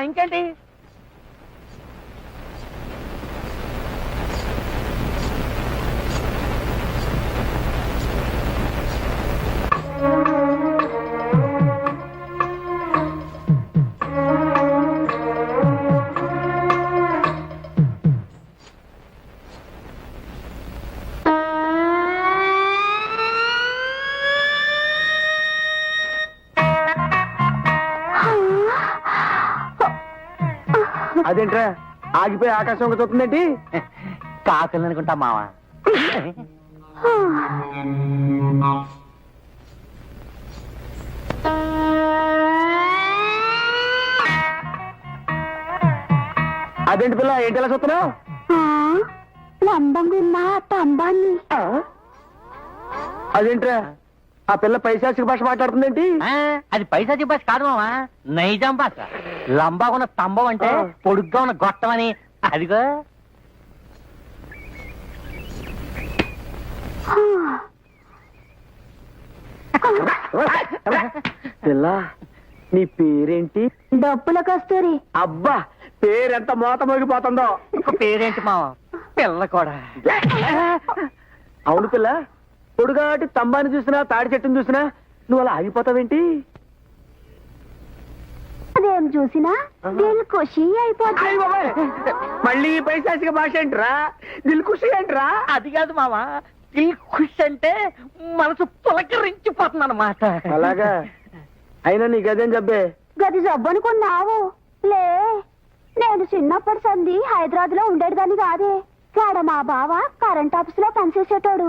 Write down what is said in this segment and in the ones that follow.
ఇంకేంటి? అదేంట్రా ఆగిపోయి ఆకాశం చూస్తుందేంటి? కాకులు అనుకుంటా మావా. అదేంటి పిల్ల ఏంటి ఎలా చూస్తున్నావు? లంబంగున్నా తంబాన్ని. అదేంట్రా ఆ పిల్ల పైశాచిక భాష మాట్లాడుతుందేంటి? అది పైసాచి భాష కాదు మావా, నైజాం భాష. లంబాగా ఉన్న స్తంభం అంటే పొడుగ్గా ఉన్న గొట్టం అని. అదిగో పిల్ల నీ పేరేంటి? డబ్బుల కస్తూరి. అబ్బా పేరెంత మోత మోగిపోతుందో. పేరేంటి మావా? పిల్ల కూడా. అవును పిల్ల, పొడుగాటి స్తంభాన్ని చూసినా తాడి చెట్టుని చూసినా నువ్వు అలా ఆగిపోతావేంటి? అదేం చూసినా దిల్ ఖుషి అయిపోతుంది. అయ్ బాబాయ్, మళ్ళీ ఈ పైశాచిక భాష ఏంట్రా? దిల్ ఖుషి ఏంట్రా? అది కాదు మావా, దిల్ ఖుష్ అంటే మనసు పులకరించిపోతుంది అన్నమాట. అలాగా? అయినా నీకు అదేం జబ్బే? గది జబ్బనుకున్నావు లే. నేను చిన్నప్పటి సంది హైదరాబాద్ లో ఉండేదాన్ని కాదే. కాడ మా బావ కరెంట్ ఆఫీస్ లో పనిచేసేటోడు.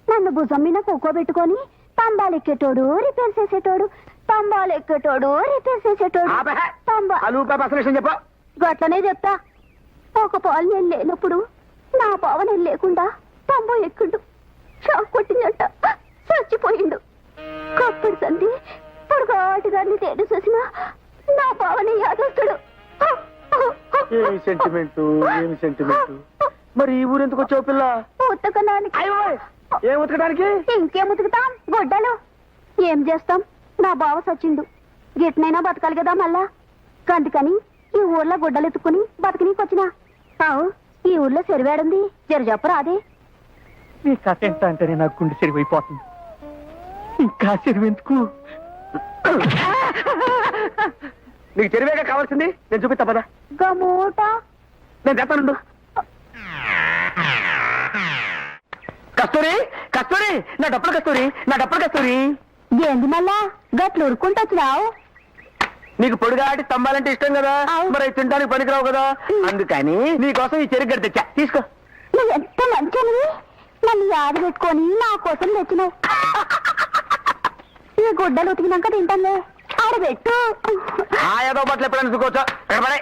నన్ను భుజం మీద కూకోబెట్టుకొని తంబాలు ఎక్కేటోడు, రిపేర్ చేసేటోడు. తంబాలు ఎక్కేటోడు, రిపేర్ చేసేటోడు. చెప్ప. గట్లనే చెప్తా. ఒక పాలు నేను లేనప్పుడు నా బావ నేను లేకుండా తంబో ఎక్కిండు. షాక్ కొట్టిందంట, చచ్చిపోయిండు. కప్పటి సంది పొడుగాటి దాన్ని తేడు చూసినా నా బావని యాదొస్తాడు. ఏమి సెంటిమెంటు, ఏమి సెంటిమెంటు. మరి ఈ ఊరు ఎందుకు వచ్చావు పిల్ల? ఉతకడానికి. ఏం ఉతకడానికి? ఇంకేం ఉతుకుతాం, గొడ్డలు. ఏం చేస్తాం, నా బావ సచ్చిండు. గిట్నైనా బతకాలి కదా మళ్ళా. అందుకని ఈ ఊర్లో గుడ్డలు ఎత్తుకుని బతకనీకి వచ్చినా. అవు, ఈ ఊర్లో చెరువేడుంది, జర చెప్పరా అదే. నీ కథ ఎంత అంటేనే నాకు గుండె చెరివైపోతుంది. ఇంకా చెరువెందుకు? నీకు చెరువేగా కావాల్సింది, నేను చూపిస్తా పదా. గమూట నేను చెప్తానుండు. కస్తూరి, కస్తూరి, నా డప్పులు కస్తూరి, నా డప్పులు కస్తూరి. ఏంది మళ్ళా గట్లు ఉరుకుంటొచ్చినావు? నీకు పొడిగాటి స్తంభాలంటే ఇష్టం కదా, మరి అవి తినడానికి పనికిరావు కదా, అందుకని నీకోసం ఈ చెరుకు గడ్డ తెచ్చా, తీసుకో. నువ్వు ఎంత మంచివి, నన్ను యాద పెట్టుకొని నా కోసం తెచ్చినావు. ఈ గుడ్డలు ఉతికినాక తింటానులే, ఆడబెట్టు. ఆ ఏదో బట్టలు ఎప్పుడైనా చూసుకోవచ్చా? కనపడే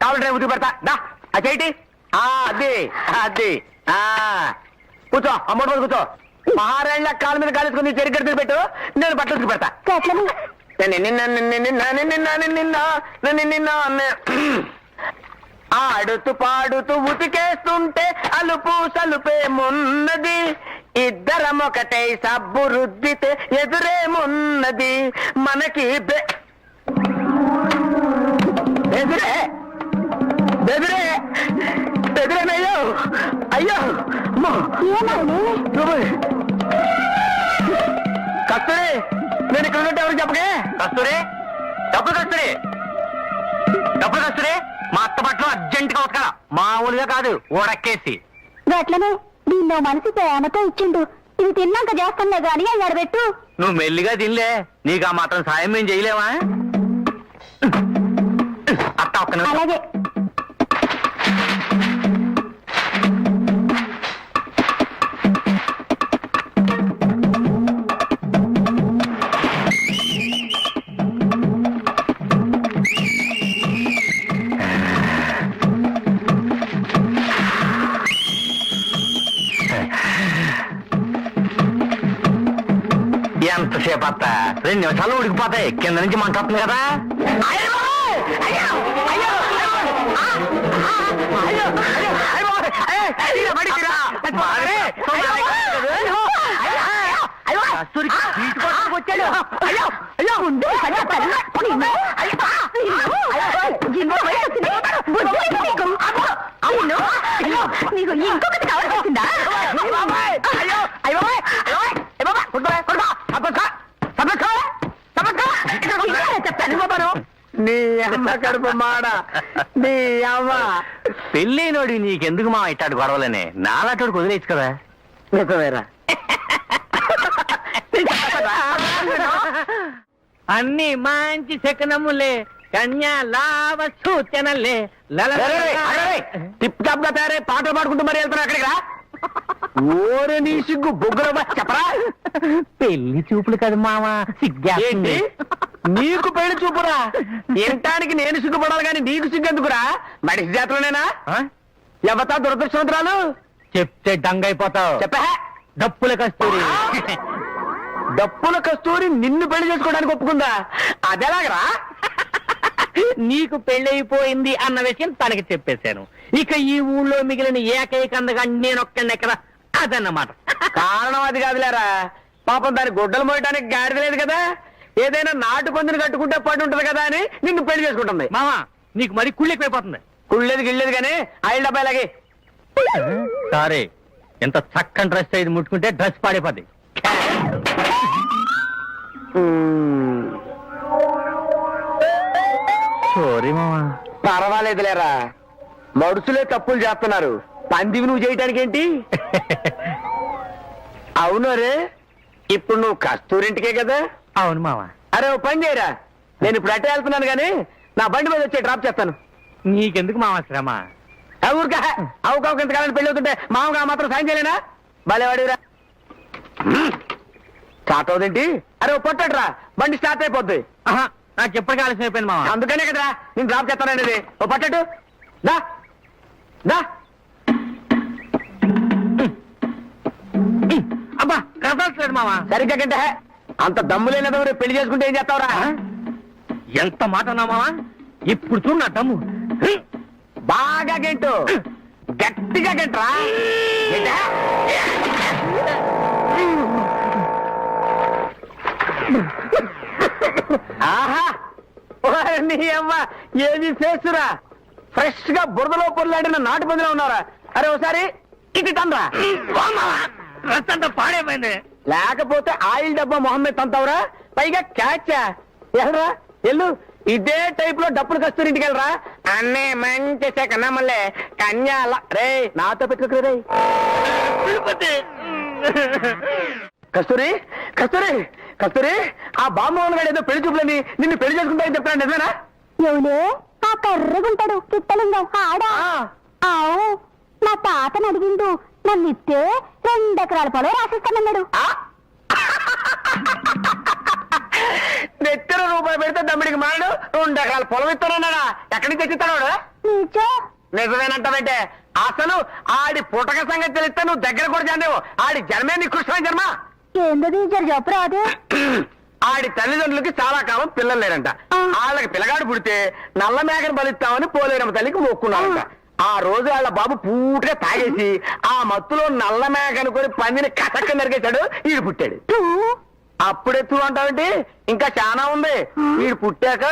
కావాలి ఉతికి పెడతా. దా ఆ చేయిటి. అది అది కూర్చో, అమ్మోడు మీద కూర్చో. మహారాణి కాళ్ళ మీద కాలేసుకుని చెరుకు గడ్డ పెట్టు, నేను బట్టలు ఉతికి పెడతా. ఆడుతూ పాడుతూ ఉతికేస్తుంటే అలుపు సలుపేమున్నది, ఇద్దరం ఒకటై సబ్బు రుద్దితే ఎదురేమున్నది మనకి. ఎదురే ఎదురే ఎదురేనయ్యో, అయ్యో కస్తూరి, నేను ఇక్కడ ఉన్నట్టు ఎవరికి చెప్పకే. కస్తూరి, డబ్బులు కస్తూరి, డబ్బులు కస్తూరి. మా అత్త బట్టలు అర్జెంట్ గా ఉతకాల, మామూలుగా కాదు, ఓడక్కేసి. గట్లనే దీనిలో మనసు ప్రేమతో ఇచ్చిండు. ఇవి తిన్నాక చేస్తానులే గాని అవి ఆడబెట్టు. నువ్వు మెల్లిగా తినలే, నీకు ఆ మాత్రం సాయం మేము చేయలేవా? అత్త ఒక్క నిమిషం. అలాగే. ఎంతసేపు అత్త? 2 నిమిషాలు ఉడికిపోతాయి, కింద నుంచి మంట వస్తుంది కదా. వచ్చాడు. అయ్యో అయ్యో నీ అమ్మ కడుపు మాడ నీ అమ్మ. పెళ్ళైనోడి నీకెందుకు మా ఇట్టాడు గొడవలనే నాలాటోడు వదిలేచ్చు కదా. నిజమేరా. అన్ని మంచి శకనములే కన్యా లావ సూచనలే టిప్ టాప్ గా తయారై పాటలు పాడుకుంటూ మరి వెళ్తున్నా అక్కడికి రా. ఓరే నీ సిగ్గు బొగ్గుల చెప్పరా. పెళ్లి చూపులు కదా మామ ఏంటి నీకు పెళ్లి చూపురా? వినటానికి నేను సిగ్గుపడాలి కానీ నీకు సిగ్గెందుకురా? మనిషి జాతరనేనా? ఎవతా దురదృష్టవంతురాలు? చెప్తే డంగైపోతావు. చెప్పా. డప్పుల కస్తూరి. డప్పుల కస్తూరి నిన్ను పెళ్లి చేసుకోవడానికి ఒప్పుకుందా? అదెలాగరా? నీకు పెళ్ళైపోయింది అన్న విషయం తనకి చెప్పేశాను. ఇక ఈ ఊళ్ళో మిగిలిన ఏకైక అందగా నేనొక్కడెక్కడ అదన్నమాట. కారణం అది కాదులేరా. పాపం దాని గుడ్డలు మోయటానికి గాడిద లేదు కదా. ఏదైనా నాటు పందిని కట్టుకుంటే పడి ఉంటది కదా అని నిన్ను పెళ్లి చేసుకుంటుంది. మామా నీకు మరి కుళ్ళెక్కువైపోతుంది. కుళ్ళేది గిళ్ళేది కానీ ఆయిల్ డబ్బాయిలాగే. సరే ఎంత చక్కని డ్రెస్ ఇది ముట్టుకుంటే డ్రెస్ పాడైపోద్ది. సారీ మామా. పర్వాలేదులేరా. మడుసులే తప్పులు చేస్తున్నారు, పందివి నువ్వు చేయటానికి ఏంటి? అవును రే, ఇప్పుడు నువ్వు కస్తూరింటికే కదా? అవును మామా. అరే ఓ పని చేయరా, నేను ఇప్పుడు అట్టే వెళ్తున్నాను కానీ నా బండి మీద వచ్చే డ్రాప్ చేస్తాను. నీకెందుకు మామా శ్రమ? ఊరికా అవుకావు ఇంతకాలం పెళ్లి అవుతుంటే మామగా మాత్రం సాయం చేయలేనా? భలేవాడిరా. స్టార్ట్ అవుదేంటి? అరే ఓ పొట్టట్రా, బండి స్టార్ట్ అయిపోద్ది. నాకు ఎప్పటికీ ఆలస్యం అయిపోయింది మామా. అందుకనే కదరా నేను డ్రాప్ చేస్తాననేది. ఓ పట్టట్టు దా దా. అబ్బా కదలట్లేదు మామా. సరిగ్గా గంటే అంత దమ్ము లేనదెవరు పెళ్లి చేసుకుంటే ఏం చేస్తావురా? ఎంత మాట అన్నా మామా. ఇప్పుడు చూడు నా దమ్ము. బాగా గెంటు, గట్టిగా గంటరా. ఆహా నీ అమ్మ ఏది చేస్తురా. ఫ్రెష్ గా బురదలో పొరలాడిన నాటు పందిలో ఉన్నారా? అరే ఒకసారి ఇటు తండ్రా. డ్రెస్ అంతా పాడైపోయింది. లేకపోతే ఆయిల్ డబ్బా మొహమ్మద్ తంతావురా, పైగా క్యాచా. ఎల్రా ఎల్లు, ఇదే టైప్ లో డప్పులు కస్తూరి ఇంటికి వెళ్ళరా. అన్నే మంచి కన్నా మళ్ళీ కన్యాల రే నాతో పెట్టుకో రే. కస్తూరి కస్తూరి కస్తూరి, ఆ బామ్మోహన్ గారు ఏదో పెళ్లి చూపులని నిన్ను పెళ్లి చేసుకుంటాయని చెప్తాను, నిజమేనా? ఎవలే ఆ కర్రగుంటాడు కిట్టలింగం ఆడా? ఆవు నా తాతను అడిగిండు, నన్ను ఇస్తే 2 ఎకరాల పొలం రాసిస్తానన్నాడు. నెత్తర రూపాయి పెడితే దమ్మిడికి మాడు 2 ఎకరాల పొలం ఇస్తానన్నాడా? ఎక్కడి నుంచి తెచ్చిస్తాడు? నీచో నిజమేనంటావంటే అసలు ఆడి పుటక సంగతి తెలిస్తే నువ్వు దగ్గర కూడా చెందేవు. ఆడి జన్మే నీ కృష్ణ జన్మ. ఏందది జర చెప్పరాదు. ఆడి తల్లిదండ్రులకి చాలా కాలం పిల్లలు లేరంట. వాళ్ళకి పిల్లగాడు పుడితే నల్ల మేకను బలిస్తామని పోలేరమ్మ తల్లికి మొక్కున్నారంట. ఆ రోజు వాళ్ళ బాబు పూటగా తాగేసి ఆ మత్తులో నల్ల మేక అనుకుని పందిని కసక్క నరికేశాడు. వీడు పుట్టాడు. అప్పుడెత్తు అంటావేంటి? ఇంకా చాలా ఉంది. వీడు పుట్టాక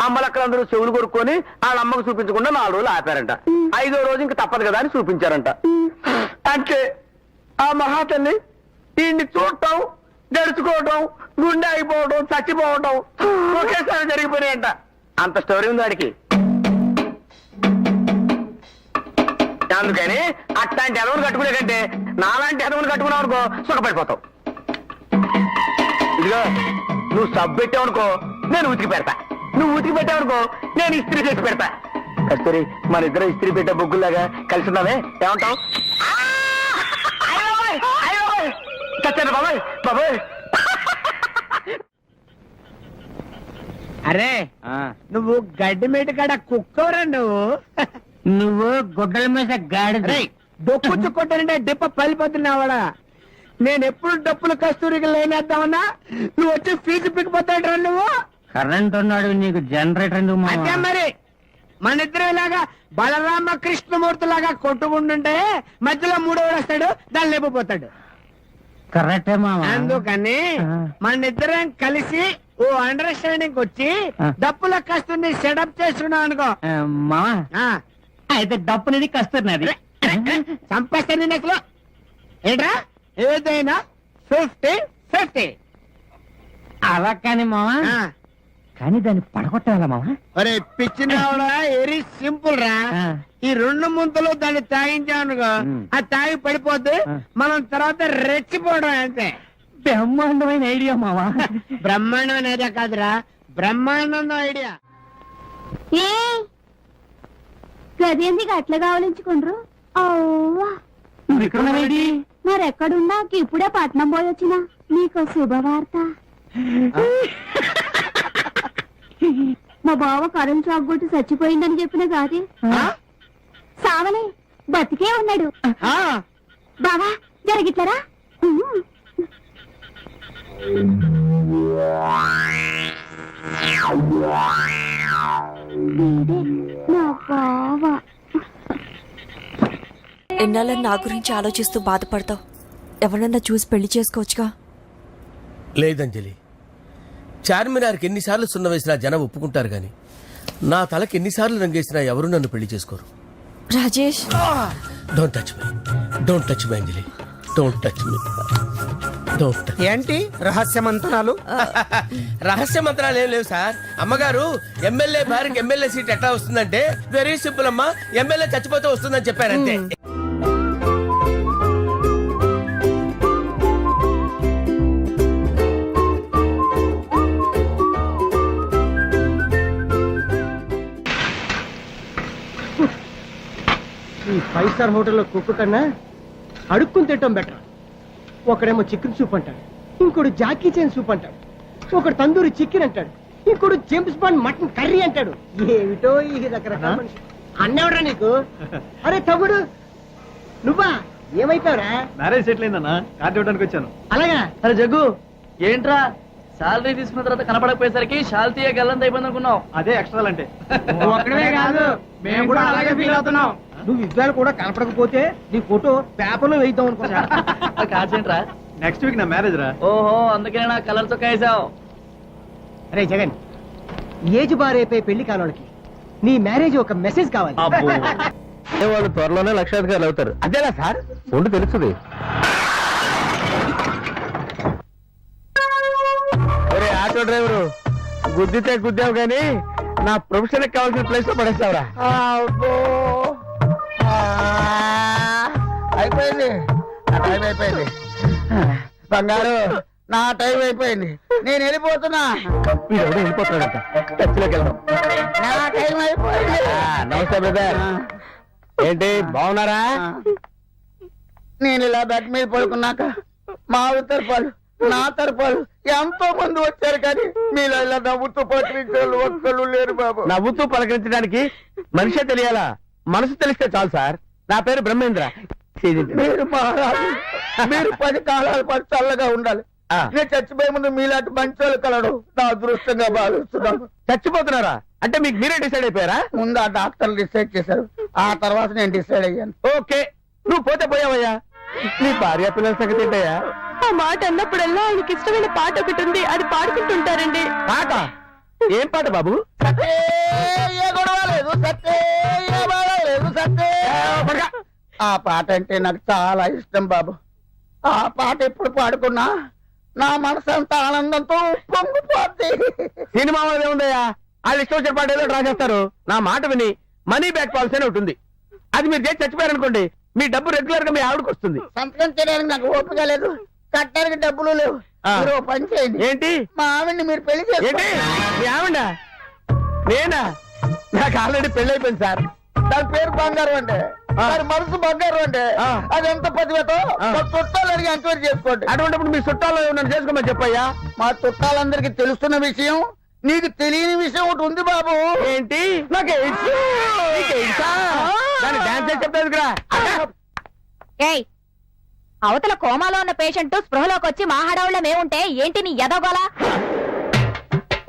అమ్మలక్కలందరూ చెవులు కొరుక్కొని వాళ్ళ అమ్మకు చూపించకుండా 4 రోజులు ఆపారంట. 5వ రోజు ఇంకా తప్పదు కదా అని చూపించారంట. అంటే ఆ మహాతల్లి వీడిని చూడటం, గడుచుకోవటం, గుండె అయిపోవడం, చచ్చిపోవటం ఒకేసారి జరిగిపోయినాయంట. అంత స్టోరీ ఉంది వాడికి. అందుకని అట్లాంటి ఎదవులు కట్టుకునే కంటే నాలాంటి ఎదవులు కట్టుకున్నావు అనుకో సుఖపడిపోతావు. ఇదిగో నువ్వు సబ్బు పెట్టావనుకో నేను ఉతికి పెడతా, నువ్వు ఉతికి పెట్టావనుకో నేను ఇస్త్రీ చేసి పెడతా. కస్తూరి మన ఇద్దరు ఇస్త్రీ పెట్టే బొగ్గుల్లాగా కలిసి ఉన్నామే, ఏమంటావు? చచ్చాను బాబాయ్ బాబాయ్. అరే నువ్వు గడ్డి మేట కాడ కుక్కవరా నువ్వు గుడ్డల మీద గాడిద. డొక్కు చుక్కొట్టానంటే డిప్ప పలిపోతున్నావాడా? నేను ఎప్పుడు డప్పులు కస్తూరికి లేనేద్దామన్నా నువ్వు వచ్చి ఫీజు పిక్కిపోతాడు. నువ్వు కరెంట్ ఉన్నాడు, నీకు జనరేటర్ ఎందుకు మావా? అంతే మరి. మన ఇద్దరు ఇలాగా బలరామ కృష్ణమూర్తి లాగా కొట్టుకుంటుంటే మధ్యలో 3వాడు వస్తాడు, దాన్ని లేకపోతాడు. కరెక్టే మావా. అందుకని మన ఇద్దరం కలిసి ఓ అండర్స్టాండింగ్ వచ్చి డప్పుల కస్తూరిని సెటప్ చేస్తున్నావు అనుకో మావా. అయితే డప్పునిది కస్తున్నది. చంపేస్తాను నేను అసలు. ఏంట్రా ఏదైనా 50-50. అలా కానీ మావా కానీ దాన్ని పడగొట్టాలా మావా? అరే పిచ్చినావుడా, వెరీ సింపుల్ రా. ఈ 2 ముంతలు దాన్ని తాగించానుకో, అది తాగి పడిపోద్ది, మనం తర్వాత రెచ్చిపోవడం అంతే. బ్రహ్మాండమైన ఐడియా మావా. బ్రహ్మాండమైన ఐడియా కాదురా, బ్రహ్మాండం ఐడియా. ఏ గదేందుకు అట్లా కావలించుకుండ్రు? అవ్వా నువ్వు ఇక్కడ ఉన్నావేంటి? మరెక్కడున్నా ఇప్పుడే పట్నం పోయి వచ్చిన నీకు శుభవార్త. మా బావ కరెంట్ షాక్ కొట్టి చచ్చిపోయిందని చెప్పిన కాదే, సావలే బతికే ఉన్నాడు. బావా జరిగిట్లరా? నా బావా ఎన్నాళ్ళని నా గురించి ఆలోచిస్తూ బాధపడతావు? ఎవరన్నా చూసి పెళ్లి చేసుకోవచ్చుగా. లేదంజలి, చార్మినార్కి ఎన్నిసార్లు సున్న వేసినా జనం ఒప్పుకుంటారు గాని నా తలకి ఎన్నిసార్లు రంగేసినా ఎవరు నన్ను పెళ్లి చేసుకోరు. Rajesh, don't touch me, don't touch me Anjali, don't touch me, don't touch. ఏంటి రహస్య మంత్రాలు? రహస్య మంత్రాలు ఏం లేవు సార్. అమ్మగారు ఎమ్మెల్యే భార్యకి ఎమ్మెల్యే సీట్ ఎట్లా వస్తుందంటే వెరీ సింపుల్ అమ్మా, ఎమ్మెల్యే చచ్చిపోతే వస్తుందని చెప్పారంతే. ఈ 5 స్టార్ హోటల్లో కుక్కు కన్నా అడుక్కుని తింటాం బెటర్. ఒకడేమో చికెన్ సూప్ అంటాడు, ఇంకోడు జాకీ చైన్ సూప్ అంటాడు, ఒకడు తందూరి చికెన్ అంటాడు, ఇంకోడు జేమ్స్ బాండ్ మటన్ కర్రీ అంటాడు. ఏమిటో ఈ రకరకాల మనిషి. అన్నెవడ్రా నీకు? అరే తమ్ముడు, నువ్వా? ఏమైపోయావురా? మ్యారేజ్ సెటిల్ అయిందన్నా, కార్డు ఇవ్వడానికి వచ్చాను. అలాగా? అరే జగ్గు, ఏంట్రా శాలరీ తీసుకున్న తర్వాత కనపడకపోయేసరికి శాలతీయ గల్లంత అయిపోయింది అనుకున్నావు. అదే ఎక్స్ట్రా అంటే. ఒక్కడే కాదు, మేము కూడా అలాగే ఫీల్ అవుతున్నాం. నువ్వు ఇద్దరు కూడా కనపడకపోతే నీ ఫోటో పేపర్లో వేద్దాం అనుకున్నా. కార్డ్స్ ఏంట్రా? నెక్స్ట్ వీక్ నా మ్యారేజ్ రా. ఓహో, అందుకే నా కలర్ చొక్కా వేసావు. అరే జగన్, ఏజ్ బారైపోయి పెళ్లి కానోళ్ళకి నీ మ్యారేజ్ ఒక మెసేజ్ కావాలి. వాళ్ళు త్వరలోనే లక్షాధికారులు అవుతారు. అదేనా సార్? ఉండి తెలుస్తుంది. ఒరే ఆటో డ్రైవరు, గుద్దితే గుద్దావు గానీ నా ప్రొఫెషన్ కావాల్సిన ప్లేస్ లో పడేస్తావురా. అయిపోయింది, నా టైం అయిపోయింది. బంగారు, నా టైం అయిపోయింది, నేను వెళ్ళిపోతున్నా. వీడెవడో వెళ్ళిపోతున్నాడంట, చర్చిలోకి వెళ్దాం. నా టైం అయిపోయింది. నమస్తే బ్రదర్, ఏంటి బాగున్నారా? నేను ఇలా బెడ్ మీద పడుకున్నాక మా తరపాలు నా తరపాలు ఎంతో మంది వచ్చారు, కానీ మీలో ఇలా నవ్వుతూ పలకరించే వాళ్ళు ఒక్కళ్ళు లేరు బాబు. నవ్వుతూ పలకరించడానికి మనిషే తెలియాలా? మనసు తెలిస్తే చాలు సార్. నా పేరు బ్రహ్మేంద్ర. మీరు మహారాజు, మీరు 10 కాలాల పాటు చల్లగా ఉండాలి. నేను చచ్చిపోయే ముందు మీలాంటి మంచి వాళ్ళు కలడు నా అదృష్టంగా భావిస్తున్నాను. చచ్చిపోతున్నారా అంటే మీకు మీరే డిసైడ్ అయిపోయారా? ముందు ఆ డాక్టర్లు డిసైడ్ చేశారు, ఆ తర్వాత నేను డిసైడ్ అయ్యాను. ఓకే, నువ్వు పోతే పోయావయ్యా. నీ భార్య పిల్లల సంగతి ఏంటయ్యా? ఆ మాట అన్నప్పుడల్లా ఆయనకి ఇష్టమైన పాట ఒకటి ఉంది, అది పాడుకుంటుంటారండి. పాట? ఏం పాట బాబు? ఆ పాట అంటే నాకు చాలా ఇష్టం బాబు. ఆ పాట ఎప్పుడు పాడుకున్నా నా మనసు అంతా ఆనందంతో పొంగిపోద్ది. సినిమా వాళ్ళదే ఉందయ్యా, వాళ్ళు ఇష్టం వచ్చిన పాట ఏదో డ్రా చేస్తారు. నా మాట విని మనీ బ్యాక్ పాలసీ అని ఉంటుంది, అది మీరు చేసి చచ్చిపోయారనుకోండి, మీ డబ్బు రెగ్యులర్ గా మీ ఆవిడకి వస్తుంది. సంతకం చేయడానికి నాకు ఓపిక లేదు, కట్టడానికి డబ్బులు లేవు. మీరు పని చేయండి. ఏంటి? మా ఆవిడ్ని మీరు పెళ్లి చేయండి. మీ ఆవిడ? నేనా? నాకు ఆల్రెడీ పెళ్లి అయిపోయింది సార్. దాని పేరు బంగారు అంటే, దాని మనసు బంగారు అంటే, అది ఎంత పదివేతో చుట్టాలు అడిగి ఎంక్వైరీ చేసుకోండి. అటువంటిప్పుడు మీ చుట్టాలు నన్ను చేసుకోమని చెప్పయ్యా. మా చుట్టాలందరికీ తెలుస్తున్న విషయం, నీకు తెలియని విషయం ఒకటి ఉంది బాబు. ఏంటి? నాకు డాన్స్ చెప్పేది కదా. ఏయ్, అవతల కోమాలో ఉన్న పేషెంట్ స్పృహలోకి వచ్చి మా హడావుళ్ళ మేముంటే ఏంటి నీ ఎదగోల?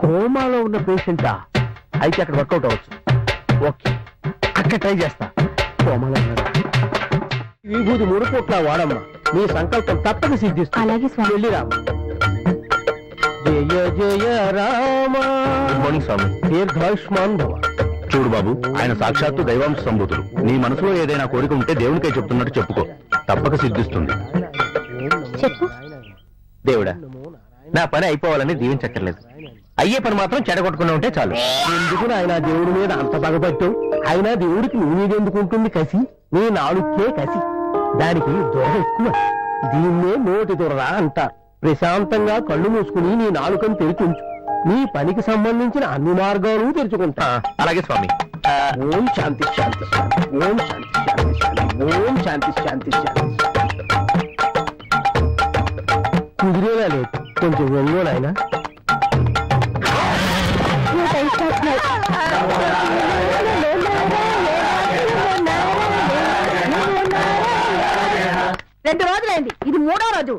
కోమాలో ఉన్న పేషెంటా? అయితే అక్కడ వర్కౌట్ అవ్వచ్చు. ఓకే, అక్కడ ట్రై చేస్తా. కోమాలో ఉన్నాడు. విభూతి 3 కోట్ల వాడమ్మా, మీ సంకల్పం తప్పక సిద్ధిస్తుంది. అలాగే స్వామి. వెళ్ళిరామ. జయ జయ రామ. గుడ్ మార్నింగ్ స్వామి. దీర్ఘాయుష్మాన్ భవ. చూడు బాబు, ఆయన సాక్షాత్తు దైవాంశ సంభూతుడు. నీ మనసులో ఏదైనా కోరిక ఉంటే దేవునికే చెప్తున్నట్టు చెప్పుకో, తప్పక సిద్ధిస్తుంది. చెప్పు. దేవుడా, నా పని అయిపోవాలని దీవించక్కర్లేదు, అయ్యే పని మాత్రం చెడగొట్టుకుని ఉంటే చాలు. ఎందుకు ఆయన దేవుడి మీద అంత పగబట్టు? అయినా దేవుడికి నీ మీద ఎందుకు ఉంటుంది కసి? నీ నాలుకే కసి, దానికి దొర ఎక్కువ. దీన్నే నోటి దొర అంటారు. ప్రశాంతంగా కళ్ళు మూసుకుని నీ నాలుకను తెరిచుంచు, నీ పనికి సంబంధించిన అన్ని మార్గాలు తెరుచుకుంటా. అలాగే స్వామి. ఓం శాంతి శాంతి శాంతి. ఓం శాంతి శాంతి శాంతి. ఓం శాంతి శాంతి శాంతి. కుదిరేలా లేదు, కొంచెం ఒంగోలు ఆయన. రెండు రోజులైంది, ఇది మూడో రోజు.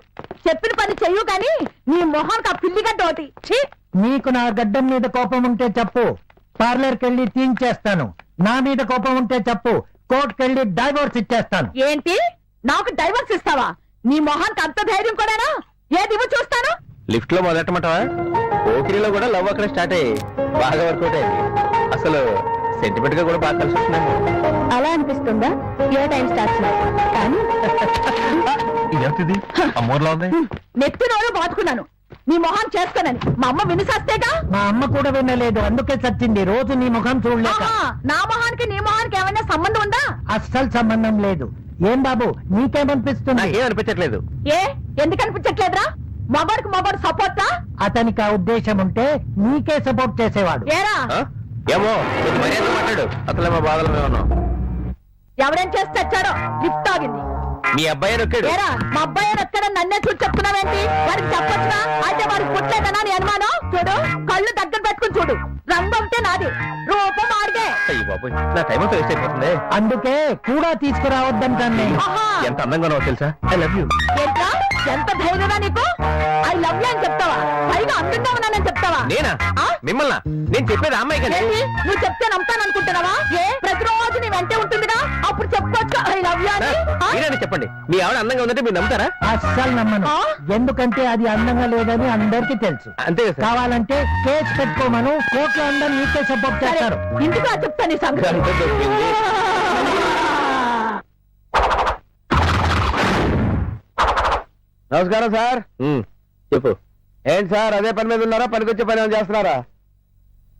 చెప్పిన పని చెయ్యు కానీ నీ మొహానికి ఆ పిల్లిగడ్డ ఒకటి. ఛీ! నీకు నా గడ్డం మీద కోపం ఉంటే చెప్పు, పార్లర్కి వెళ్ళి తీయించేస్తాను. నా మీద కోపం ఉంటే చెప్పు, కోర్టుకి వెళ్ళి డైవోర్స్ ఇచ్చేస్తాను. ఏంటి, నాకు డైవర్స్ ఇస్తావా? నీ మొహానికి అంత ధైర్యం కూడానా? ఏది ఇవ్వు చూస్తాను. లిఫ్ట్ లో మొదలెట్టమంటావా? పోకిరిలో కూడా లవ్ అక్కడ స్టార్ట్ అయ్యి బాగా వర్కౌట్ అయింది. అసలు సెంటిమెంట్ గా కూడా బాగా కలిసి వస్తున్నాము. అలా అనిపిస్తుందా? ఏ టైం స్టార్ట్స్ కానీ ఇదేంటిది అమ్మోర్లా ఉంది? నెత్తి రోజు బాదుకున్నాను నీ మొహం చేసుకోనని. మా అమ్మ వినిసేస్తేగా. మా అమ్మ కూడా వినలేదు, అందుకే చచ్చింది. రోజు నీ ముఖం చూడలేక. ఆహా, నా మొహానికి నీ మొహానికి ఏమైనా సంబంధం ఉందా? అస్సలు సంబంధం లేదు. ఏం బాబు నీకేమనిపిస్తుంది? నాకేం అనిపించట్లేదు. ఏ ఎందుకు అనిపించట్లేదురా? మగాడికి మగాడు సపోర్టా? అతనికి ఆ ఉద్దేశం ఉంటే నీకే సపోర్ట్ చేసేవాడు. ఏరా ఆ? ఏమో కొంచెం మర్యాద మాట్లాడు. అసలే మా బాధలు మేము ఉన్నాం. ఎవరేం చేసి తెచ్చాడో లిఫ్ట్ ఆగింది. మీ అబ్బాయి నొక్కాడు. ఏరా మా అబ్బాయి ఎక్కడ నన్నే చూసి చెప్తున్నావేంటి? వాడికి చెప్పొచ్చుగా. అయితే వాడికి పుట్టలేదనా నీ అనుమానం? చూడు, కళ్ళు దగ్గర పెట్టుకుని చూడు. రంగు అంటే నాది, రూపం ఆడితే. అయ్యి బాబోయ్, నా టైం అంతా వేస్ట్ అయిపోతుంది. అందుకే కూడా తీసుకురావద్దంటాను నేను. ఆహా, ఎంత అందంగా ఉన్నావో తెలుసా? I love you. ఏంట్రా ఎంత ధైర్యరా నీకు? ఐ లవ్ యూ అని చెప్తావా? పైగా అందంగా ఉన్నానని చెప్తావా? నేనా? ఆ? మిమ్మల్ని నేను చెప్పేది అమ్మాయి కదా. ఏంటి, నువ్వు చెప్తే నమ్ముతాననుకుంటున్నావా? ఏ ప్రతిరోజు నీ వెంటే ఉంటుందిగా, అప్పుడు చెప్పుకోవచ్చు ఐ లవ్ యూ అని. ఆ? మీరేనా చెప్పండి, మీ ఆవిడ అందంగా ఉందంటే మీరు నమ్ముతారా? అస్సలు నమ్మను. ఆ? ఎందుకంటే అది అందంగా లేదని అందరికీ తెలుసు. అంతే కదా సార్? కావాలంటే కేసు పెట్టుకోమను, కోర్టులో అందరూ నీకే సపోర్ట్ సరే, చేస్తారు. ఇందుకు చెప్తాను నీ సంగతి. అంతే దొరికింది. నమస్కారం సార్. చెప్పు. ఏంటి సార్ అదే పని మీద ఉన్నారా? పనికొచ్చే పని ఏమైనా చేస్తున్నారా?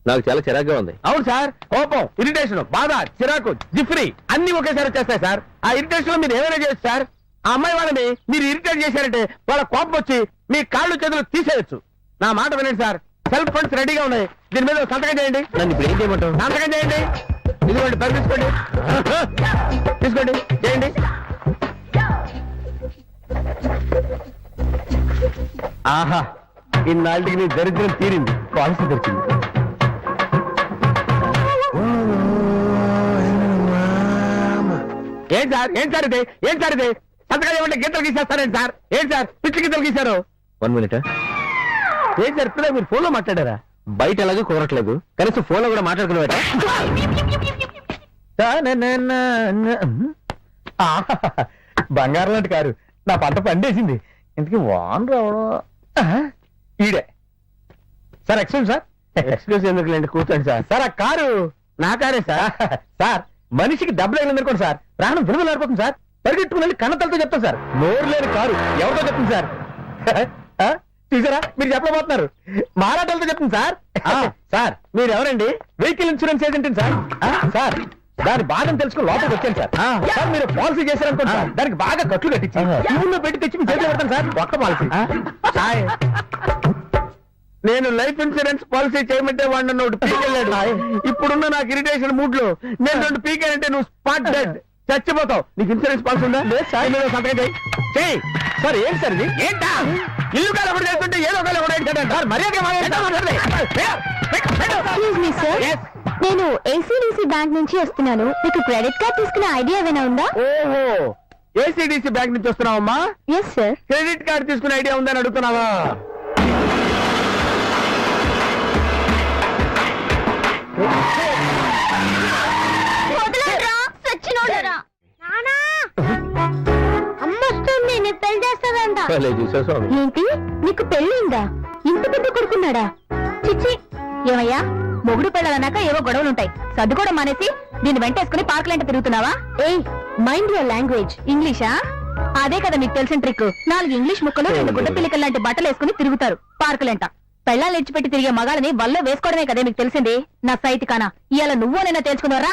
నాకు చాలా చిరాగ్గా ఉంది. అవును సార్, కోపం, ఇరిటేషన్, బాధ, చిరాకు, జిఫ్రీ అన్ని ఒకేసారి వచ్చేస్తాయి సార్. ఆ ఇరిటేషన్ లో మీరు ఏమైనా చేయొచ్చు సార్. ఆ అమ్మాయి వాళ్ళని మీరు ఇరిటేట్ చేశారంటే వాళ్ళ కోపం వచ్చి మీ కాళ్ళు చేతులు తీసేయచ్చు. నా మాట వినండి సార్, సెల్ఫ్ ఫండ్స్ రెడీగా ఉన్నాయి. దీని మీద సంతకం చేయండి. నన్ను ఇప్పుడు ఏం చేయమంటావు? సంతకం చేయండి. ఇదిగోండి పని తీసుకోండి. తీసుకోండి, చేయండి. ఆహా, ఇన్నాళ్ళకి నీ దరిద్రం తీరింది. పాలసీ దొరికింది. ఏం సార్ ఏం సార్ ఇది? ఏం సార్ ఇది? సంతకాలు ఏమంటే గీతలు గీసేస్తారేంటి సార్? ఏంటి సార్ పిచ్చి గీతలు గీశారు? 1 minute. ఏం సార్ ఇప్పుడే మీరు ఫోన్ లో మాట్లాడారా? బయట ఎలాగో కుదరట్లేదు, కనీసం ఫోన్ లో కూడా మాట్లాడుకునేవాట. బంగారం లాంటి కారు నా పంట పండేసింది. ఇంతకీ వాన్ రావడం ఈడే సార్. Excuse sir. ఎక్స్క్యూజ్ ఎందుకులేండి, కూర్చోండి సార్. సార్ ఆ కారు నా కారే సార్. సార్ మనిషికి డబ్బులు వెళ్ళిందనుకోండి సార్, ప్రాణం విడుదలైపోతుంది సార్. పరిగెట్టుకుని కన్నతలతో చెప్తాను సార్. నోరు లేని కారు ఎవరితో చెప్తుంది సార్? చూసారా, మీరు చెప్పబోతున్నారు. మారాటలతో చెప్తుంది సార్. సార్ మీరు ఎవరండి? Vehicle insurance agent sir. Sir దాని బాధను తెలుసుకుని లోపలికి వచ్చాను సార్. సార్ మీరు పాలసీ చేశారనుకోండి సార్, దానికి బాగా ఖర్చు కట్టించి ఊళ్ళో పెట్టి తెచ్చి మీ చేతిలో పెడతాను సార్. ఒక్క పాలసీ. నేను లైఫ్ ఇన్సూరెన్స్ పాలసీ చేయమంటే వాడు నన్ను ఒకటి పీకెళ్ళాడు. ఇప్పుడున్న నాకు ఇరిటేషన్ మూడ్ లో నేను 2 పీకానంటే నువ్వు స్పాట్ డెడ్, చచ్చిపోతావు. నీకు ఇన్సూరెన్స్ పాలసీ ఉందా? సార్ మీరు సంతకం చేయి. సార్ ఏంటి సార్ ఇది? ఏంటా ఇల్లు కాదు ఒకటి చేస్తుంటే ఏదో ఒకటి సార్ మర్యాదగా Excuse me, sir. నేను ఏసీడీసీ బ్యాంక్ నుంచి వస్తున్నాను. మీకు క్రెడిట్ కార్డ్ తీసుకునే ఐడియా ఏమైనా ఉందా? ఓహో, ఏసీడీసీ బ్యాంక్ నుంచి వస్తున్నావమ్మా? Yes sir. క్రెడిట్ కార్డు తీసుకునే ఐడియా ఉందని అడుగుతున్నావా? అమ్మొస్తుంది, నీ పెళ్లి చేస్తాదంట. చూసా స్వామి. ఏంటి, నీకు పెళ్ళిందా? ఇంత పెద్ద కొడుకున్నాడా? చిచ్చి, ఏమయ్యా మొగుడు పెళ్ళాలన్నాక ఏవో గొడవలుంటాయి. సర్దుకోవడం మానేసి దీన్ని వెంటేసుకుని పార్కులంట తిరుగుతున్నావా? ఏయ్, మైండ్ యువర్ లాంగ్వేజ్. ఇంగ్లీషా? అదే కదా మీకు తెలిసిన ట్రిక్. 4 ఇంగ్లీష్ ముక్కలు 2 గుడ్డ పిల్లకలు లాంటి బట్టలు వేసుకుని తిరుగుతారు పార్కులంట. పెళ్ళాలు ఇచ్చిపెట్టి తిరిగే మగాళ్ళని వల్ల వేసుకోవడమే కదే మీకు తెలిసింది నా సైతి కానా ఇవాళ నువ్వోనైనా తెలుసుకున్నారా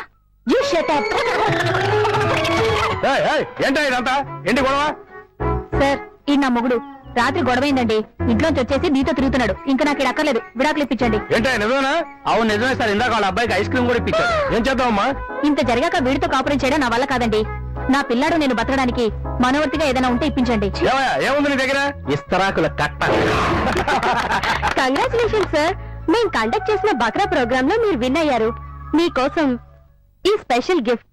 ఏంటో ఇదంతా ఏంటి గొడవ? సార్ ఈ నా మొగుడు రాత్రి గొడవైందండి ఇంట్లోంచి వచ్చేసి నీతో తిరుగుతున్నాడు ఇంకా నాకు ఇది అక్కర్లేదు విడాకులు ఇప్పించండి. ఏంటో నిజమేనా? అవును నిజమే సార్. ఇందాక వాళ్ళ అబ్బాయికి ఐస్ క్రీమ్ కూడా ఇప్పించాడు. ఏం చేద్దామమ్మా? ఇంత జరిగాక వీడితో కాపురం చేయడం నా వల్ల కాదండి. నా పిల్లాడు నేను బతకడానికి మనవర్తిగా ఏదైనా ఉంటే ఇప్పించండి. ఏముంది నీ దగ్గర? ఇస్తరాకుల కట్ట. Congratulation sir. మేము కండక్ట్ చేసిన బక్రా ప్రోగ్రామ్ లో మీరు విన్ అయ్యారు. మీకోసం ఈ స్పెషల్ గిఫ్ట్.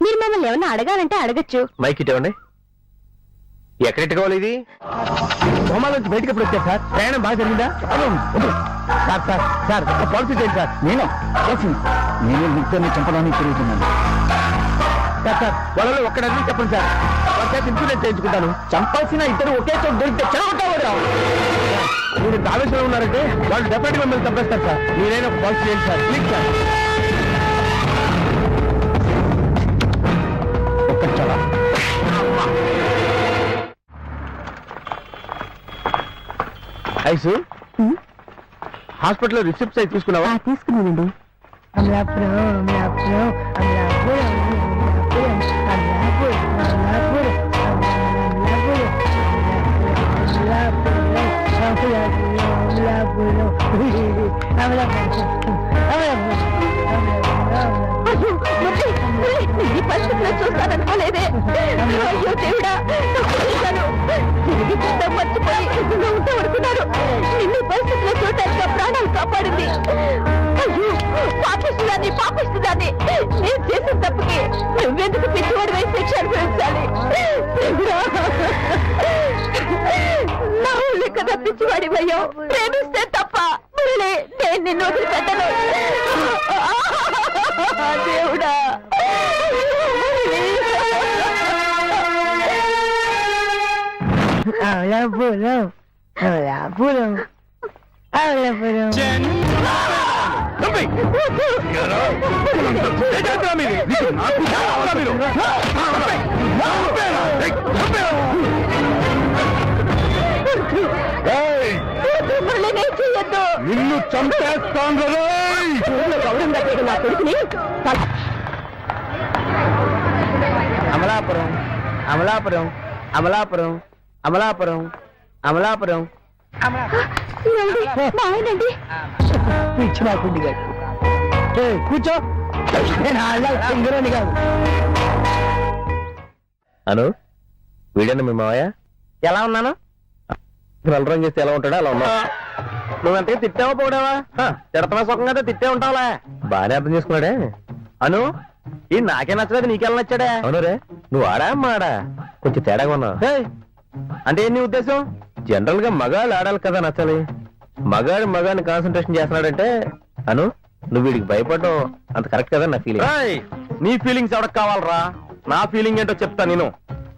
మీరు మమ్మల్ని ఏమన్నా అడగాలంటే అడగచ్చు. మైక్ ఇవ్వండి. ఎక్కడెట్టు కావాలి ఇది? హోమాల నుంచి బయటకు ఎప్పుడు వచ్చారు సార్? ప్రయాణం బాగా జరిగిందా? సార్ సార్ సార్ పాలసీ చేయండి సార్. నేను మిగతా చంపడానికి తిరుగుతున్నాను సార్. సార్ వాళ్ళలో ఒక్కడని చెప్పండి సార్. వాళ్ళ ఇన్సూరెన్స్ చేయించుకుంటాను. చంపాల్సిన ఇద్దరు ఒకే చోట దొరికితే చెడగొట్టారు. మీరు ఇంత ఆవేశంలో ఉన్నారంటే వాళ్ళు డెఫినెట్ గా మిమ్మల్ని చంపేస్తారు సార్. మీరైనా ఒక పాలసీ చేయండి సార్ ప్లీజ్ సార్. ఒక్కటి చాలా ఐసు హాస్పిటల్లో రిసిప్ట్స్ అయి తీసుకున్నావా? తీసుకున్నానండి. చూస్తాననుకోలేదే. అయ్యో దేవుడా మర్చిపోయి ఉంటే పడుకున్నాను. నిన్ను పరిస్థితిలో చూడటానికి ప్రాణాలు కాపాడింది. అయ్యో పాపిస్తుందాన్ని పాపిస్తుందాన్ని. నేను చేసిన తప్పుకి నువ్వెందుకు పిచ్చివాడు వేసి శిక్ష అనుభవించాలి? నా ఊళ్ళో కదా పిచ్చివాడి అయ్యో. ప్రేమిస్తే తప్ప మురళి నేను నిన్ను వదిలిపెట్టను. దేవుడా నిన్ను చంపేస్తాను. నా కొడుకుని అమలాపురం అమలాపురం అమలాపురం అమలాపురం అమలాపురం ఆయనండి. పిచ్చినాకుండి గారు కూర్చో. నేను ఇందులోని కాదు. అను వీడన్న మీ మావయ్య. ఎలా ఉన్నాను? నల్లరం చేస్తే ఎలా ఉంటాడో అలా ఉన్నా. నువ్వెంతగా తిట్టావా పోడావా? తిడతమా సుఖం కదా తిట్టే ఉంటావులే. బాగానే అర్థం చేసుకున్నాడే. అను ఈ నాకే నచ్చలేదు నీకెలా నచ్చాడా? అవును రే నువ్వు ఆడా మాడా కొంచెం తేడాగా ఉన్నావు. అంటే నీ ఉద్దేశం? జనరల్ గా మగాళ్ళు ఆడాలి కదా నచ్చాలి. మగాడు మగాడిని కాన్సన్ట్రేషన్ చేస్తున్నాడంటే అను నువ్వు వీడికి భయపడడం అంత కరెక్ట్ కదా నా ఫీలింగ్. నీ ఫీలింగ్స్ ఎవరికి కావాలరా? నా ఫీలింగ్ ఏంటో చెప్తా నేను.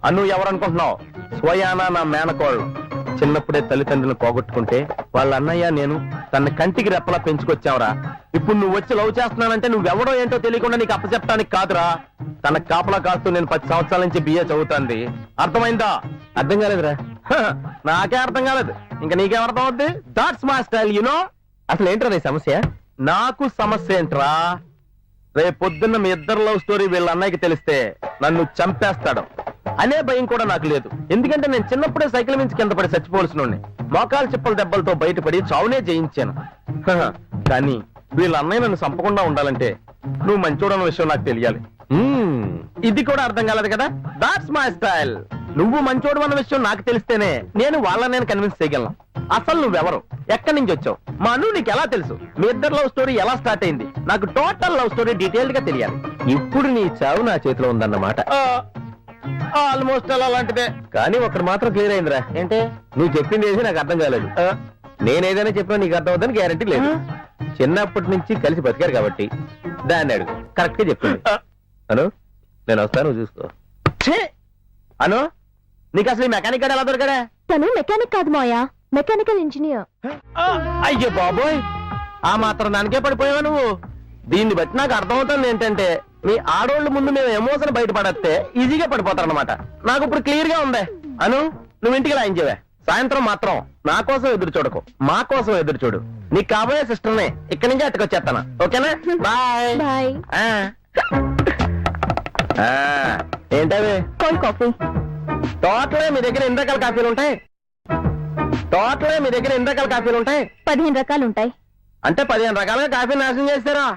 అను ఎవరనుకుంటున్నావు? స్వయానా నా మేనకోళ్ళు. చిన్నప్పుడే తల్లిదండ్రులను పోగొట్టుకుంటే వాళ్ళ అన్నయ్య నేను తన కంటికి రెప్పలా పెంచుకొచ్చావురా. ఇప్పుడు నువ్వు వచ్చి లవ్ చేస్తున్నానంటే నువ్వెవడో ఏంటో తెలియకుండా నీకు అప్పచెప్తానికి కాదురా. తన కాపలా కాస్తూ నేను 10 సంవత్సరాల నుంచి బిఏ చదువుతాంది. అర్థమైందా? అర్థం కాలేదురా. నాకే అర్థం కాలేదు ఇంకా నీకేం అర్థం అవుద్ది? That's my style you know. అసలు ఏంట్రా నీ సమస్య? నాకు సమస్య ఏంట్రా? రేపొద్దున్న మీ ఇద్దరు లవ్ స్టోరీ వీళ్ళ అన్నయ్యకి తెలిస్తే నన్ను చంపేస్తాడు అనే భయం కూడా నాకు లేదు. ఎందుకంటే నేను చిన్నప్పుడే సైకిల్ మించి కింద పడి చచ్చిపోవలసిన మోకాలు చిప్పల దెబ్బలతో బయటపడి చావునే జయించాను. కానీ వీళ్ళ అన్నయ్య నన్ను చంపకుండా ఉండాలంటే నువ్వు మంచోడన్న విషయం నాకు తెలియాలి. ఇది కూడా అర్థం కాలేదు కదా? That's my style. నువ్వు మంచోడు అన్న విషయం నాకు తెలిస్తేనే నేను వాళ్ళని నేను కన్విన్స్ చేయగలను. అసలు నువ్వెవరు? ఎక్కడి నుంచి వచ్చావు? మా అను నీకు ఎలా తెలుసు? మీ ఇద్దరు లవ్ స్టోరీ ఎలా స్టార్ట్ అయింది? నాకు టోటల్ లవ్ స్టోరీ డీటెయిల్డ్ గా తెలియాలి. ఇప్పుడు నీ చావు నా చేతిలో ఉందన్నమాట. ఆల్మోస్ట్ అలా అలాంటిదే. కానీ ఒకటి మాత్రం క్లియర్ అయిందిరా. ఏంటి? నువ్వు చెప్పింది ఏది నాకు అర్థం కాలేదు. నేనేదైనా చెప్పినా నీకు అర్థం అవుతుందని గ్యారంటీ లేదు. చిన్నప్పటి నుంచి కలిసి బతికారు కాబట్టి దాన్ని అడుగు. కరెక్ట్ గా చెప్పింది. అను నేను వస్తాను నువ్వు చూసుకో. అను నీకు అసలు ఈ మెకానిక్ గారు ఎలా దొరికాడా? తను మెకానిక్ కాదు మాయా, మెకానికల్ ఇంజనీర్. అయ్యో బాబోయ్ ఆ మాత్రం దానికే పడిపోయావా నువ్వు? దీన్ని బట్టి నాకు అర్థమవుతుంది ఏంటంటే మీ ఆడోళ్ళ ముందు మేము ఎమోషన్ బయటపడేస్తే ఈజీగా పడిపోతారన్నమాట. నాకు ఇప్పుడు క్లియర్ గా ఉందే. అను నువ్వు ఇంటికి లా ఎంజాయ్. సాయంత్రం మాత్రం నా కోసం ఎదురు చూడకు, మా కోసం ఎదురు చూడు. నీకు కాబోయే సిస్టర్నే ఇక్కడి నుంచి అట్టుకొచ్చేస్తాను. ఓకేనా? బాయ్. బాయ్. ఏంటవి? Cold coffee. టోటలే మీ దగ్గర ఎన్ని రకాల కాఫీలు ఉంటాయి? 15 రకాలు ఉంటాయి. అంటే 15 రకాలుగా కాఫీ నాశనం చేస్తారా?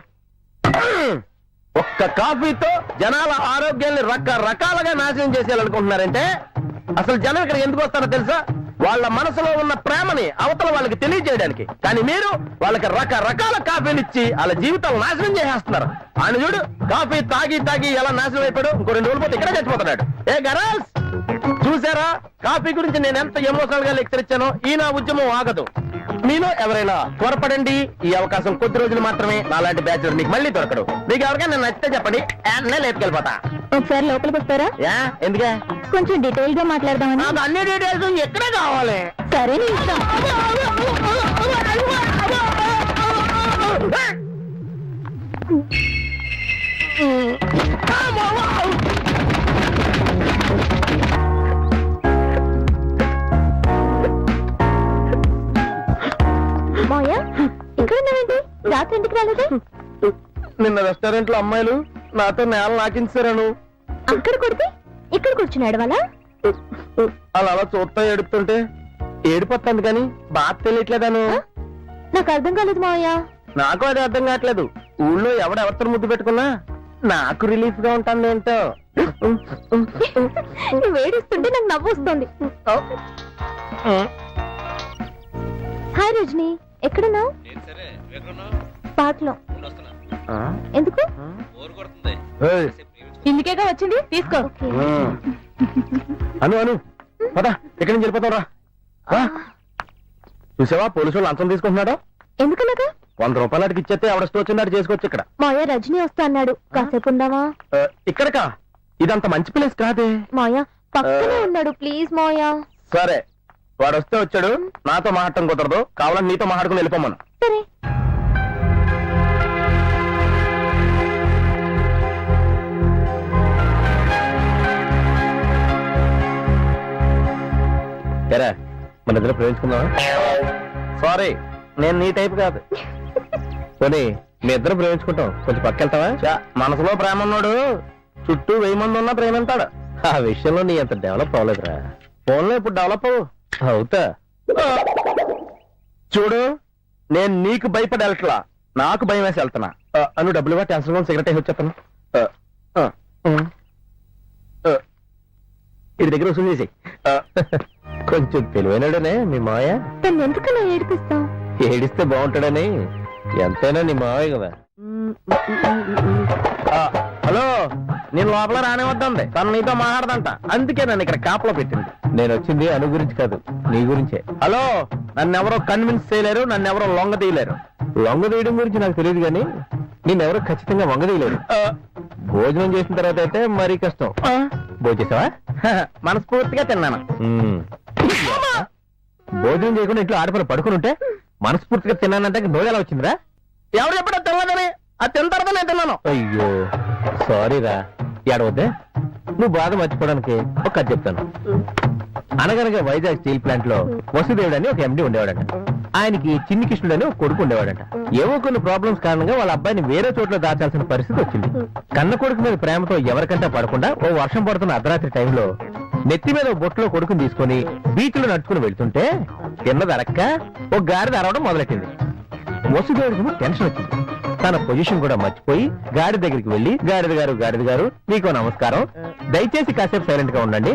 ఒక్క కాఫీతో జనాల ఆరోగ్యాన్ని రకరకాలుగా నాశనం చేసేయాలనుకుంటున్నారంటే అసలు జనం ఇక్కడికి ఎందుకు వస్తారో తెలుసా? వాళ్ళ మనసులో ఉన్న ప్రేమని అవతల వాళ్ళకి తెలియజేయడానికి. కానీ మీరు వాళ్ళకి రకరకాల కాఫీలు ఇచ్చి వాళ్ళ జీవితాలు నాశనం చేసేస్తున్నారు. ఆయన చూడు, కాఫీ తాగి తాగి ఎలా నాశనం అయిపోయాడు. ఇంకో 2 రోజులు పోతే ఇక్కడే చచ్చిపోతున్నాడు. ఏ గర్ల్స్, చూసారా కాఫీ గురించి నేను ఎంత ఎమోషనల్ గా లెక్చర్ ఇచ్చానో? ఈ నా ఉద్యమం ఆగదు. మీలో ఎవరైనా త్వరపడండి. ఈ అవకాశం కొద్ది రోజులు మాత్రమే. నాలాంటి బ్యాచులర్ మీకు మళ్ళీ దొరకడు. మీకు ఎవరికైనా నచ్చితే చెప్పండి, నేను లేపుకెళ్ళిపోతా. ఒకసారి లోపలికి వస్తారా? యా, ఎందుకే? కొంచెం డీటెయిల్ గా మాట్లాడదామని. నాకు అన్ని డీటెయిల్స్ ఎక్కడే కావాలి. సరే నీ ఇష్టం. మాయా, ఇక్కడ ఉన్నావేంటి? రాత్రి ఇంటికి రాలేదు? నిన్న రెస్టారెంట్ లో అమ్మాయిలు నాతో నేల నాకించారను. అక్కడ కొడితే ఇక్కడ కూర్చున్నాడు వాళ్ళ. అలా అలా చూస్తా ఏడుపుతుంటే ఏడిపోతుంది కానీ బాధ తెలియట్లేదాను. నాకు అర్థం కాలేదు మావయ్య. నాకు అది అర్థం కావట్లేదు. ఊళ్ళో ఎవరెవరితో ముద్దు పెట్టుకున్నా నాకు రిలీఫ్ గా ఉంటుంది ఏంటో. నువ్వు ఏడుస్తుంటే నాకు నవ్వు వస్తుంది. హాయ్ రజని, ఎక్కడున్నావు? పార్క్ లో. ఎందుకు? ఏయ్, ఇందుకేగా వచ్చింది, తీసుకో. అను అను పద, ఎక్కడి నుంచి వెళ్ళిపోతావు రా. చూసావా పోలీసు వాళ్ళు లంచం తీసుకుంటున్నాడు. ఎందుకలాగా? 100 రూపాయలు అడిగి ఇచ్చేస్తే ఎవడ స్టో వచ్చిందో అటు చేసుకోవచ్చు. ఇక్కడ మాయా రజని వస్తా అన్నాడు, కాసేపు ఉందామా? ఇక్కడకా? ఇదంత మంచి ప్లేస్ కాదే. మాయా పక్కనే ఉన్నాడు, ప్లీజ్ మాయా. సరే, వాడు వస్తే వచ్చాడు. నాతో మాట్లాడటం కుదరదు. కావాలని నీతో మాట్లాడుకుని వెళ్ళిపోమను. సరే. సరే, మన ఇద్దరు ప్రేమించుకుందామా? సారీ, నేను నీ టైప్ కాదు. పోనీ మీ ఇద్దరు ప్రేమించుకుంటాం. కొంచెం పక్కెళ్తావా? మనసులో ప్రేమ ఉన్నాడు, చుట్టూ 1000 మంది ఉన్నా ప్రేమింటాడు. ఆ విషయంలో నీ అంత డెవలప్ అవ్వలేదురా. ఫోన్లో ఇప్పుడు డెవలప్ అవుతా. చూడు, నేను నీకు భయపడి వెళ్ళట్లా, నాకు భయం వేసి వెళ్తున్నా. అను డబ్బులు ఇవ్వ, టెన్షన్ గా సిగరెట్ వేసి వచ్చేస్తాను. ఇది దగ్గర వసూలు చేసి. కొంచెం తెలివైనడనే మీ మాయ. తను ఎందుకలా ఏడిపిస్తావు? ఏడిస్తే బాగుంటాడని. ఎంతైనా నీ మావే కదా. హలో, నేను లోపల రానే వద్దండి. తను నీతో మాట్లాడదంట, అందుకే నన్ను ఇక్కడ కాపలో పెట్టింది. నేను వచ్చింది అను గురించి కాదు, నీ గురించే. హలో, నన్ను ఎవరో కన్విన్స్ చేయలేరు, నన్ను ఎవరో లొంగ తీయలేరు. లొంగ తీయడం గురించి నాకు తెలియదు కానీ నిన్నెవరో ఖచ్చితంగా వంగ తీయలేరు. భోజనం చేసిన తర్వాత అయితే మరీ కష్టం. భోజేసావా? మనస్ఫూర్తిగా తిన్నాను. భోజనం చేయకుండా ఇంట్లో ఆడపడి పడుకుని ఉంటే మనస్ఫూర్తిగా తిన్నానంటే నోరు ఎలా వచ్చిందిరా? ఎవరు ఎప్పుడో తినలేదని, అది తిన్న తర్వాత నేను తిన్నాను. అయ్యో సారీరా. ఏడవద్దే, నువ్వు బాధ మర్చిపోవడానికి ఒక కథ చెప్తాను. అనగనగా వైజాగ్ స్టీల్ ప్లాంట్ లో వసుదేవుడు అని ఒక ఎండి ఉండేవాడంట. ఆయనకి చిన్ని కృష్ణుడు అని ఒక కొడుకు ఉండేవాడంట. ఏవో కొన్ని ప్రాబ్లమ్స్ కారణంగా వాళ్ళ అబ్బాయిని వేరే చోట్ల దాచాల్సిన పరిస్థితి వచ్చింది. కన్న కొడుకు మీద ప్రేమతో ఎవరికంటే పడకుండా ఓ వర్షం పడుతున్న అర్ధరాత్రి టైంలో నెత్తి మీద బొట్టులో కొడుకుని తీసుకుని బీచ్ లో నడుచుకుని వెళ్తుంటే తిన్నది అరక్క ఒక గాడిద అరవడం మొదలెట్టింది. వసుదేవుడికి టెన్షన్ వచ్చింది. తన పొజిషన్ కూడా మర్చిపోయి గాడి దగ్గరికి వెళ్లి, గాడిద గారు మీకు నమస్కారం, దయచేసి కాసేపు సైలెంట్ గా ఉండండి,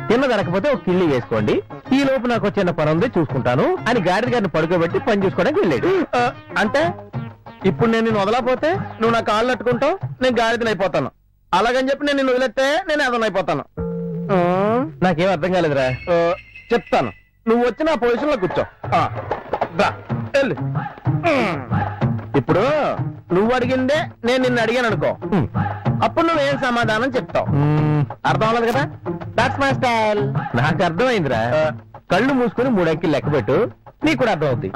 తిన్న దొరకపోతే ఒక కిళ్ళి వేసుకోండి, ఈ లోపు నాకు చిన్న పని ఉంది చూసుకుంటాను అని గాడిద గారిని పడుకోబెట్టి పని చూసుకోవడానికి వెళ్ళాడు. అంటే ఇప్పుడు నేను నిన్ను వదలకపోతే నువ్వు నా కాళ్ళు అట్టుకుంటావు, నేను గాడిదని అయిపోతాను. అలాగని చెప్పి నేను నిన్ను వదిలేస్తే నేను అదన అయిపోతాను. నాకేం అర్థం కాలేదురా. చెప్తాను, నువ్వు వచ్చి నా పొజిషన్ లో కూర్చో. వెళ్ళు. ఇప్పుడు నువ్వు అడిగిందే నేను నిన్ను అడిగాను అనుకో, అప్పుడు నువ్వేం సమాధానం చెప్తావు. అర్థం అవ్వలేదు కదా? That's my style. నాకు అర్థమైందిరా. కళ్ళు మూసుకుని 3 అంకెలు లెక్క పెట్టు, నీకు కూడా అర్థం అవుతుంది.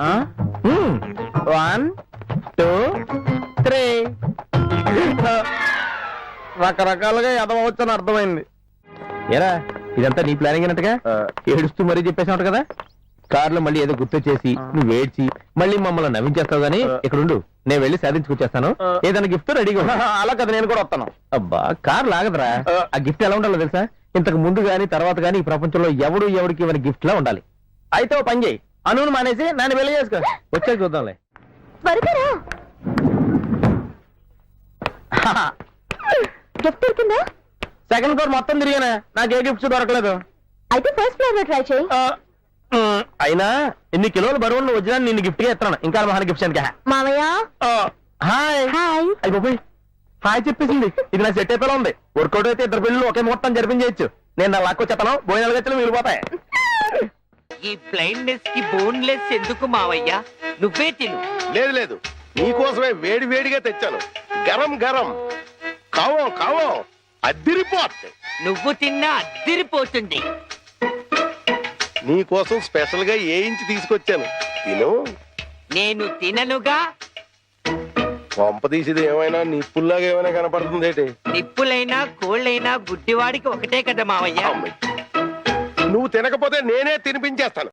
1 2 3. రకరకాలుగా ఎదవచ్చని అర్థమైంది. ఏరా ఇదంతా నీ ప్లానింగ్ అన్నట్టుగా ఏడుస్తూ మరీ చెప్పేసావు కదా. కార్లో మళ్ళీ ఏదో గుర్తొచ్చేసి నువ్వు ఏడ్చి మళ్ళీ మమ్మల్ని నవ్వించేస్తావు గానీ ఇక్కడ ఉండు, నేను వెళ్ళి సాధించుకొచ్చేస్తాను. ఏదైనా గిఫ్ట్ రెడీగా అలా కదా, నేను కూడా వస్తాను. అబ్బా కార్ లాగదురా. ఆ గిఫ్ట్ ఎలా ఉండాలో తెలుసా? ఇంతకు ముందు గానీ తర్వాత గానీ ఈ ప్రపంచంలో ఎవరికి ఇవ్వని గిఫ్ట్ లా ఉండాలి. అయితే ఓ పని చేయి, అనును మానేసి నన్ను వెళ్ళి చేసుకో. వచ్చాక చూద్దాంలే. త్వరగా గిఫ్ట్ దొరికిందా? సెకండ్ ఫ్లోర్ మొత్తం తిరిగానా, నాకు ఏ గిఫ్ట్స్ దొరకలేదు. అయితే ఫస్ట్ ఫ్లోర్ లో ట్రై చేయి. అయినా ఇన్ని కిలోల బరువులు వచ్చినా నిన్ను గిఫ్ట్ గా ఇస్తాను. ఇంకా మహాన్ గిఫ్ట్స్ అని. మావయ్య హాయ్ హాయ్. అయిపోయి హాయ్ చెప్పేసింది. ఇది నా సెట్ అయిపోయి ఉంది. వర్కౌట్ అయితే ఇద్దరు పిల్లలు ఒకే ముహూర్తం జరిపించేయచ్చు. నేను నా లాక్కు చెత్తను భోజనాలు గచ్చలు మిగిలిపోతాయి. ఈ బ్లైండ్నెస్ కి బోన్లెస్ ఎందుకు మావయ్య? నువ్వే తిను. లేదు లేదు, నీకోసమే వేడి వేడిగా తెచ్చాను. గరం గరం కావం కావం అద్దిరిపోతుంది. నువ్వు తిన్నా అదిరిపోతుంది. నీకోసం స్పెషల్ గా ఏ ఇంచి తీసుకొచ్చాను, తిను. నేను తిననుగా. పంప తీసేది ఏమైనా నిప్పుల్లాగా ఏమైనా కనపడుతుంది ఏంటి? నిప్పులైనా కోళ్ళైనా గుడ్డివాడికి ఒకటే కదా మావయ్య. నువ్వు తినకపోతే నేనే తినిపించేస్తాను.